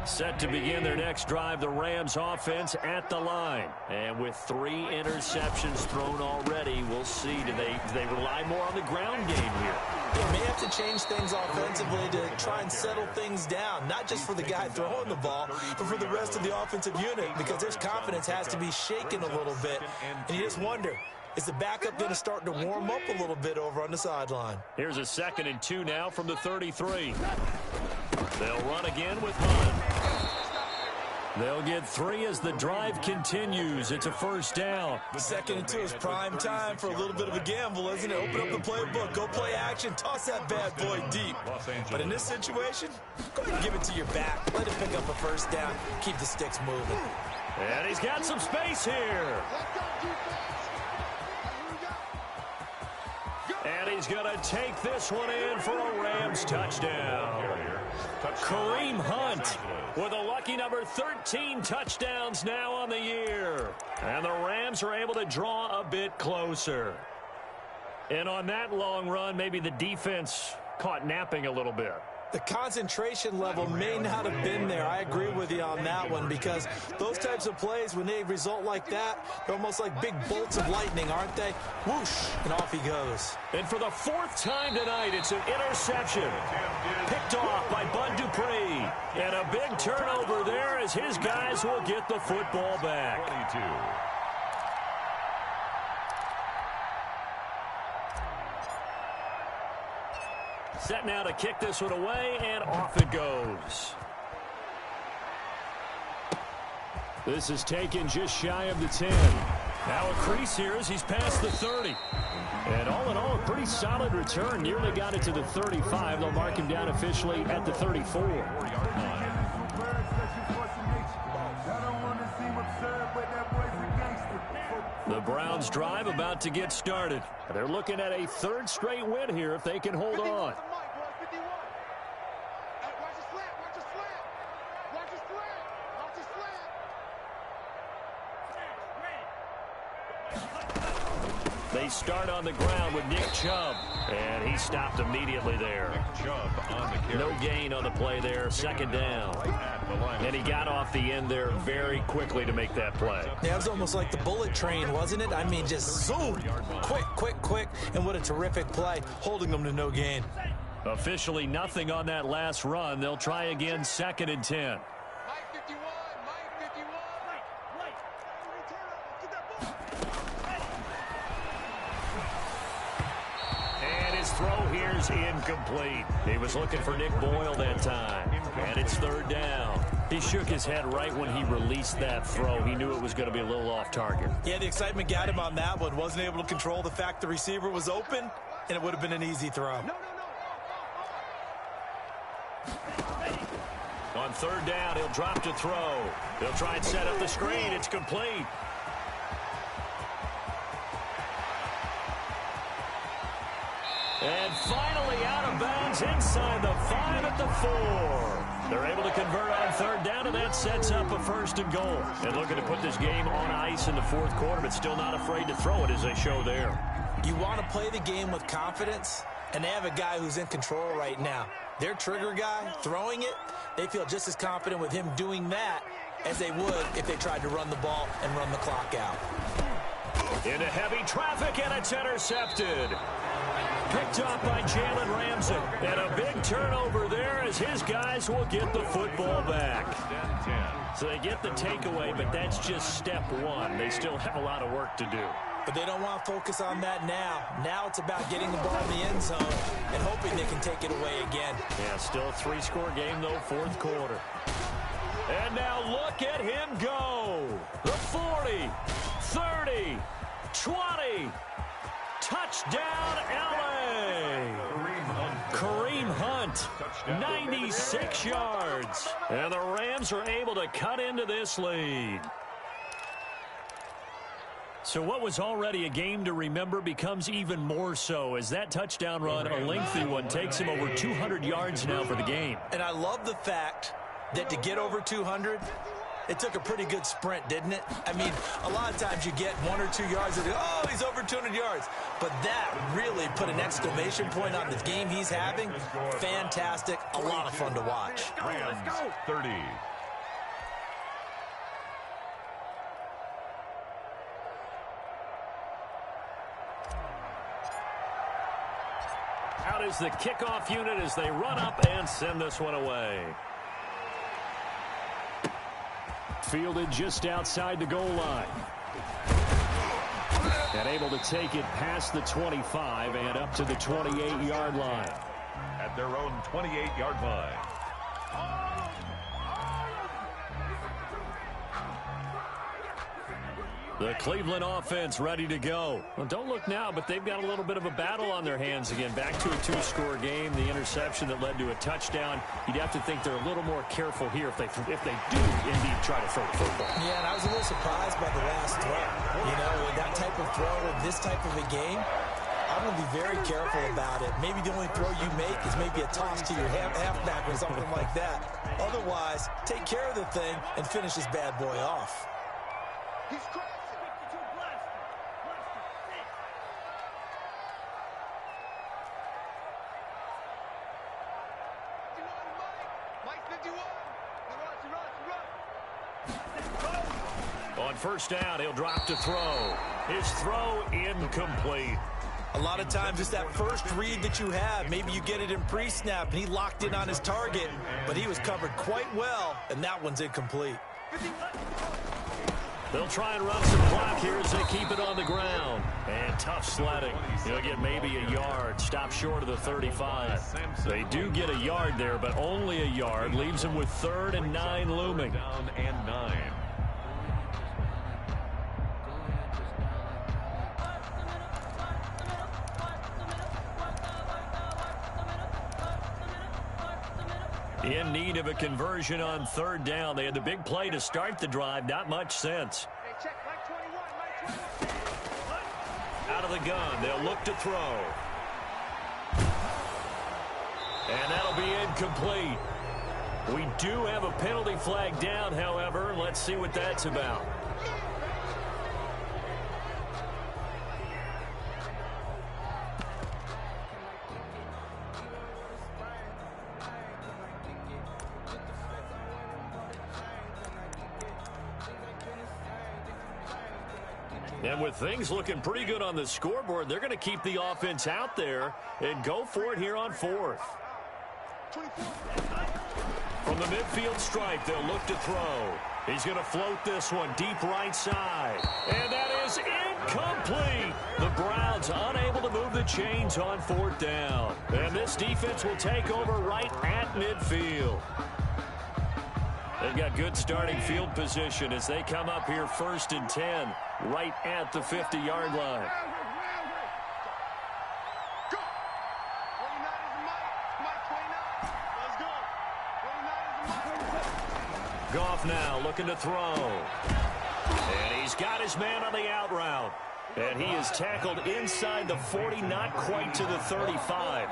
Set to begin their next drive, the Rams offense at the line. And with 3 interceptions thrown already, we'll see. Do they rely more on the ground game here? They may have to change things offensively to try and settle things down, not just for the guy throwing the ball, but for the rest of the offensive unit, because their confidence has to be shaken a little bit. And you just wonder, is the backup going to start to warm up a little bit over on the sideline? Here's a 2nd and 2 now from the 33. They'll run again with Hunt. They'll get 3 as the drive continues. It's a 1st down. 2nd and 2 is prime time for a little bit of a gamble, isn't it? Open up the playbook, go play action, toss that bad boy deep. But in this situation, go ahead and give it to your back. Let it pick up a 1st down. Keep the sticks moving. And he's got some space here. And he's going to take this one in for a Rams touchdown. Kareem Hunt with a lucky number 13 touchdowns now on the year. And the Rams are able to draw a bit closer. And on that long run, maybe the defense caught napping a little bit. The concentration level may not have been there. I agree with you on that one, because those types of plays, when they result like that, they're almost like big bolts of lightning, aren't they? Whoosh, and off he goes. And for the 4th time tonight, it's an interception. Picked off by Bud Dupree. And a big turnover there as his guys will get the football back. 22. Set now to kick this one away, and off it goes. This is taken just shy of the 10. Now a crease here as he's past the 30. And all in all, a pretty solid return. Nearly got it to the 35. They'll mark him down officially at the 34. The Browns drive about to get started. They're looking at a 3rd straight win here if they can hold on. They start on the ground with Nick Chubb, and he stopped immediately there. Nick Chubb on the carry. No gain on the play there, second down. And he got off the end there very quickly to make that play. Yeah, it was almost like the bullet train, wasn't it? I mean, just zoom, quick, and what a terrific play, holding them to no gain. Officially nothing on that last run. They'll try again, 2nd and 10. Throw here's incomplete. He was looking for Nick Boyle that time. And it's 3rd down. He shook his head right when he released that throw. He knew it was going to be a little off target. Yeah, the excitement got him on that one. Wasn't able to control the fact the receiver was open, and it would have been an easy throw. On 3rd down, he'll drop to throw. They'll try and set up the screen. It's complete. And finally out of bounds inside the 5 at the 4. They're able to convert on 3rd down, and that sets up a 1st and goal. And looking to put this game on ice in the 4th quarter, but still not afraid to throw it as they show there. You want to play the game with confidence, and they have a guy who's in control right now. Their trigger guy, throwing it, they feel just as confident with him doing that as they would if they tried to run the ball and run the clock out. Into heavy traffic, and it's intercepted. Picked off by Jalen Ramsey. And a big turnover there as his guys will get the football back. So they get the takeaway, but that's just step 1. They still have a lot of work to do. But they don't want to focus on that now. Now it's about getting the ball in the end zone and hoping they can take it away again. Yeah, still a 3-score game, though, 4th quarter. And now look at him go. The 40, 30, 20. Touchdown, L.A. Kareem Hunt, 96 yards. And the Rams are able to cut into this lead. So what was already a game to remember becomes even more so as that touchdown run, a lengthy one, takes him over 200 yards now for the game. And I love the fact that to get over 200, it took a pretty good sprint, didn't it? I mean, a lot of times you get 1 or 2 yards and oh, he's over 200 yards. But that really put an exclamation point on the game he's having. Fantastic. A lot of fun to watch. Rams 30. Out is the kickoff unit as they run up and send this one away. Fielded just outside the goal line. And able to take it past the 25 and up to the 28-yard line. At their own 28-yard line. The Cleveland offense ready to go. Well, don't look now, but they've got a little bit of a battle on their hands again. Back to a 2-score game. The interception that led to a touchdown. You'd have to think they're a little more careful here if they do indeed try to throw the football. Yeah, and I was a little surprised by the last throw. You know, with that type of throw in this type of a game, I'm going to be very careful about it. Maybe the only throw you make is maybe a toss to your halfback or something like that. Otherwise, take care of the thing and finish this bad boy off. He's crossing. On 1st down, he'll drop to throw. His throw incomplete. A lot of times it's that first read that you have. Maybe you get it in pre-snap, and he locked in on his target, but he was covered quite well, and that one's incomplete. They'll try and run some clock here as they keep it on the ground. And tough sledding. He'll get maybe a yard. Stop short of the 35. They do get a yard there, but only a yard. Leaves them with 3rd and 9 looming. Down and 9. In need of a conversion on 3rd down. They had the big play to start the drive. Not much sense. Out of the gun. They'll look to throw. And that'll be incomplete. We do have a penalty flag down, however. Let's see what that's about. And with things looking pretty good on the scoreboard, they're going to keep the offense out there and go for it here on 4th. From the midfield stripe, they'll look to throw. He's going to float this one deep right side. And that is incomplete. The Browns unable to move the chains on 4th down. And this defense will take over right at midfield. They've got good starting field position as they come up here 1st and 10, right at the 50-yard line. Go! 29 is the Mike 29. Let's go. 29 is the Mike. Goff now looking to throw. And he's got his man on the out route. And he is tackled inside the 40, not quite to the 35.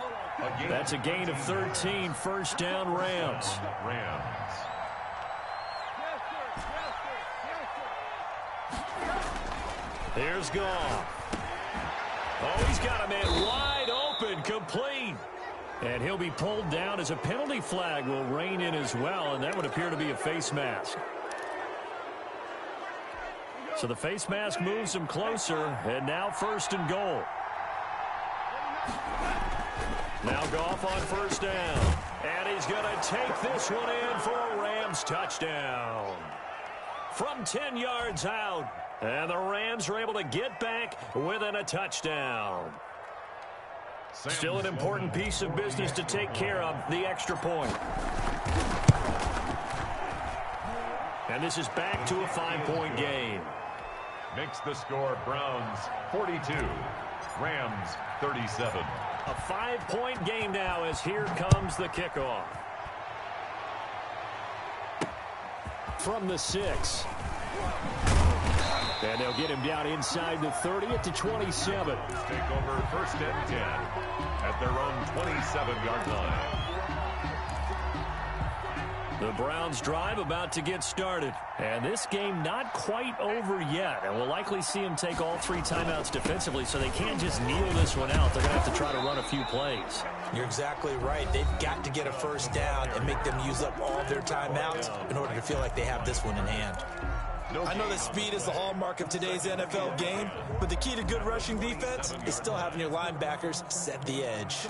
That's a gain of 13, 1st down Rams. Here's Goff. Oh, he's got a man wide open, complete. And he'll be pulled down as a penalty flag will rein in as well, and that would appear to be a face mask. So the face mask moves him closer, and now 1st and goal. Now Goff on 1st down. And he's going to take this one in for a Rams touchdown. From 10 yards out. And the Rams are able to get back within a touchdown. Still an important piece of business to take care of, the extra point. And this is back to a 5-point game. Makes the score Browns 42, Rams 37. A 5-point game now as here comes the kickoff. From the 6. And they'll get him down inside the 30 at the 27. Take over 1st and 10 at their own 27-yard line. The Browns drive about to get started. And this game not quite over yet. And we'll likely see them take all 3 timeouts defensively, so they can't just kneel this one out. They're going to have to try to run a few plays. You're exactly right. They've got to get a 1st down and make them use up all of their timeouts in order to feel like they have this one in hand. I know that speed is the hallmark of today's NFL game, but the key to good rushing defense is still having your linebackers set the edge.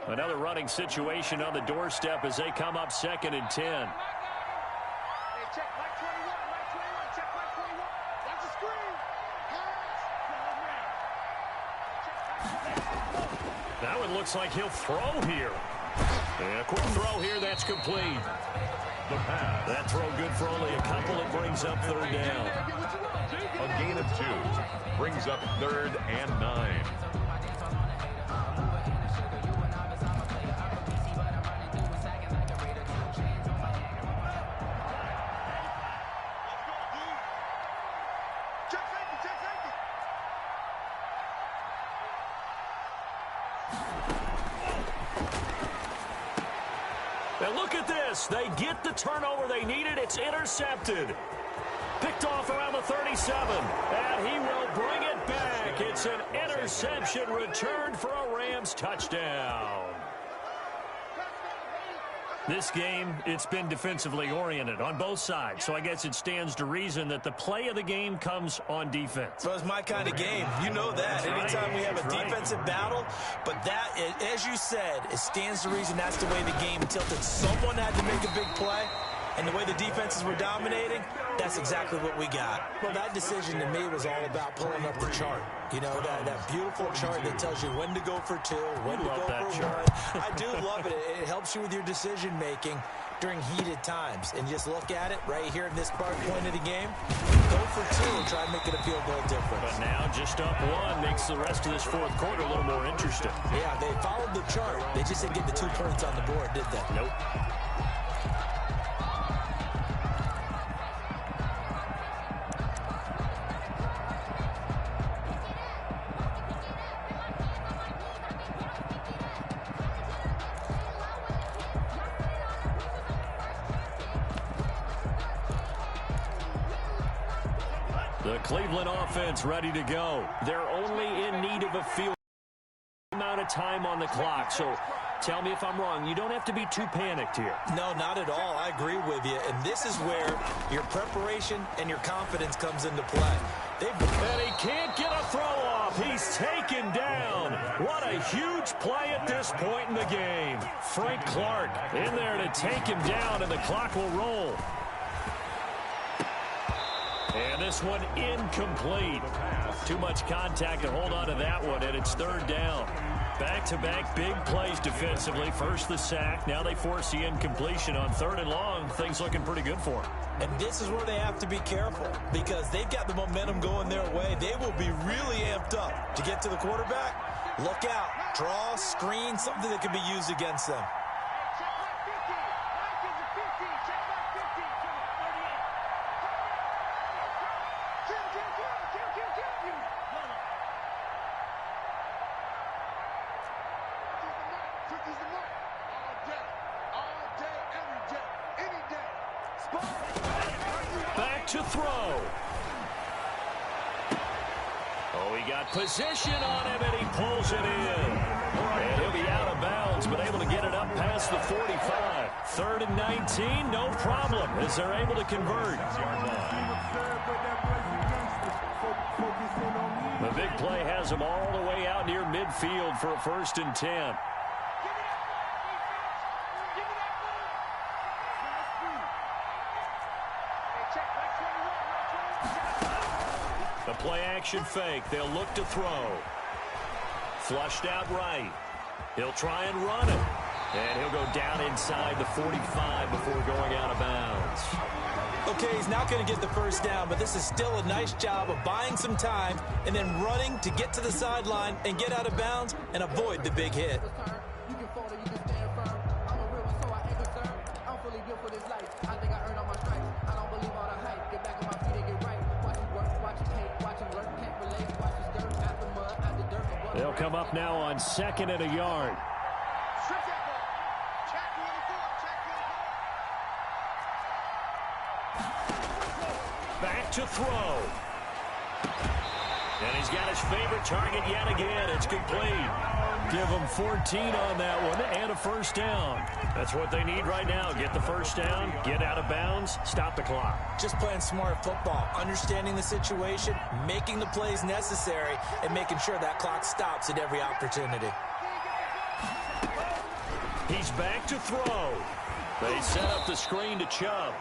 Another running situation on the doorstep as they come up 2nd and 10. Hey, check Mike 21, Mike 21, check Mike 21. Watch the screen. That one looks like he'll throw here. And a quick throw here, that's complete. The pass. That throw good for only a couple. It brings up 3rd down. A gain of 2 brings up 3rd and 9. And look at this. They get the turnover they needed. It's intercepted. Picked off around the 37. And he will bring it back. It's an interception returned for a Rams touchdown. This game, it's been defensively oriented on both sides. So I guess it stands to reason that the play of the game comes on defense. Well, it's my kind of game. You know that. Anytime we have a defensive battle. But that, as you said, it stands to reason that's the way the game tilted. Someone had to make a big play. And the way the defenses were dominating, that's exactly what we got. Well, that decision to me was all about pulling up the chart. You know, that beautiful chart that tells you when to go for 2, when to go for 1. I do love it. It helps you with your decision-making during heated times. And just look at it right here in this point of the game. Go for 2 and try and make it a field goal difference. But now just up 1 makes the rest of this 4th quarter a little more interesting. Yeah, they followed the chart. They just didn't get the 2 points on the board, did they? Nope. The Cleveland offense ready to go. They're only in need of a field amount of time on the clock. So tell me if I'm wrong. You don't have to be too panicked here. No, not at all. I agree with you. And this is where your preparation and your confidence comes into play. And he can't get a throw off. He's taken down. What a huge play at this point in the game. Frank Clark in there to take him down, and the clock will roll. And this one incomplete. Too much contact to hold on to that one, and it's third down. Back-to-back big plays defensively. First the sack. Now they force the incompletion on third and long. Things looking pretty good for them. And this is where they have to be careful because they've got the momentum going their way. They will be really amped up to get to the quarterback. Look out. Draw, screen, something that can be used against them. Back to throw. Oh, he got position on him, and he pulls it in. And he'll be out of bounds, but able to get it up past the 45. 3rd and 19, no problem, as they're able to convert. The big play has him all the way out near midfield for a 1st and 10. The play-action fake. They'll look to throw. Flushed out right. He'll try and run it. And he'll go down inside the 45 before going out of bounds. Okay, he's not going to get the first down, but this is still a nice job of buying some time and then running to get to the sideline and get out of bounds and avoid the big hit. You can fall or you can stand firm. I'm a real one, so I ain't concerned. I'm fully built for this life. I think I earned all my stripes. I don't believe all the hype. Get back on my feet and get right. Watch it work, watch it hate, watch it learn, can't relate. Watch it dirt, out the mud, out the dirt. They'll come up now on 2nd and a yard. Back to throw. And he's got his favorite target yet again. It's complete. Give him 14 on that one and a 1st down. That's what they need right now. Get the 1st down, get out of bounds, stop the clock. Just playing smart football, understanding the situation, making the plays necessary, and making sure that clock stops at every opportunity. He's back to throw. They set up the screen to Chubb.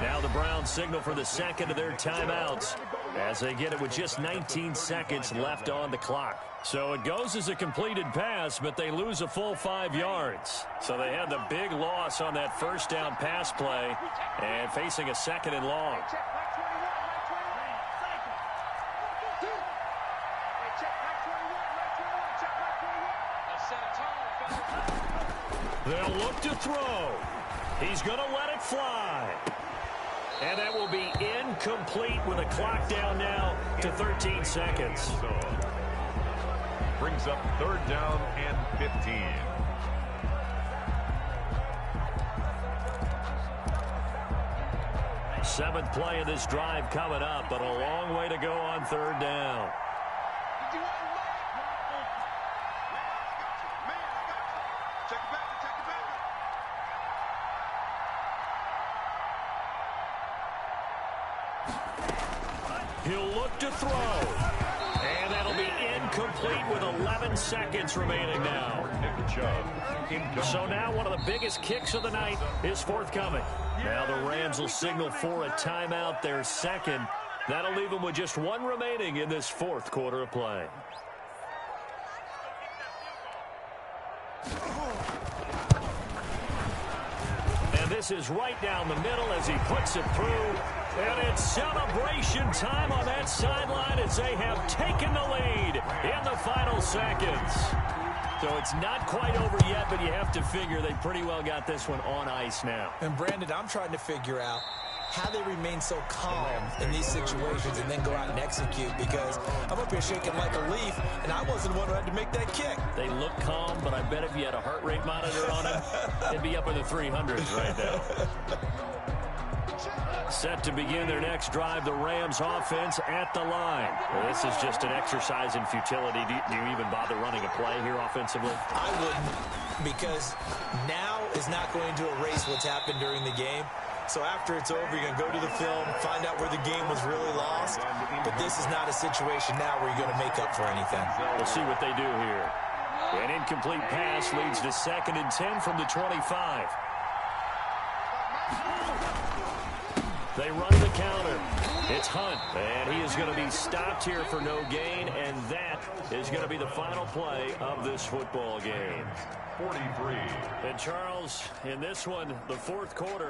Now the Browns signal for the 2nd of their timeouts as they get it with just 19 seconds left on the clock. So it goes as a completed pass, but they lose a full 5 yards. So they had the big loss on that 1st down pass play and facing a 2nd and long. They'll look to throw. He's going to let it fly. And that will be incomplete with a clock down now to 13 seconds. Brings up 3rd down and 15. Seventh play of this drive coming up, but a long way to go on 3rd down. He'll look to throw. And that'll be incomplete with 11 seconds remaining now. So now one of the biggest kicks of the night is forthcoming. Now the Rams will signal for a timeout, their 2nd. That'll leave them with just 1 remaining in this 4th quarter of play. And this is right down the middle as he puts it through. And it's celebration time on that sideline as they have taken the lead in the final seconds. So it's not quite over yet, but you have to figure they pretty well got this one on ice now. And Brandon, I'm trying to figure out how they remain so calm in these situations and then go out and execute, because I'm up here shaking like a leaf, and I wasn't the one who had to make that kick. They look calm, but I bet if you had a heart rate monitor on them, they'd be up in the 300s right now. Set to begin their next drive, the Rams offense at the line. Well, this is just an exercise in futility. Do you even bother running a play here offensively? I wouldn't, because now is not going to erase what's happened during the game. So after it's over, you're going to go to the film, find out where the game was really lost. But this is not a situation now where you're going to make up for anything. We'll see what they do here. An incomplete pass leads to 2nd and 10 from the 25. They run the counter. It's Hunt, and he is going to be stopped here for no gain, and that is going to be the final play of this football game. 43. And Charles, in this one, the fourth quarter,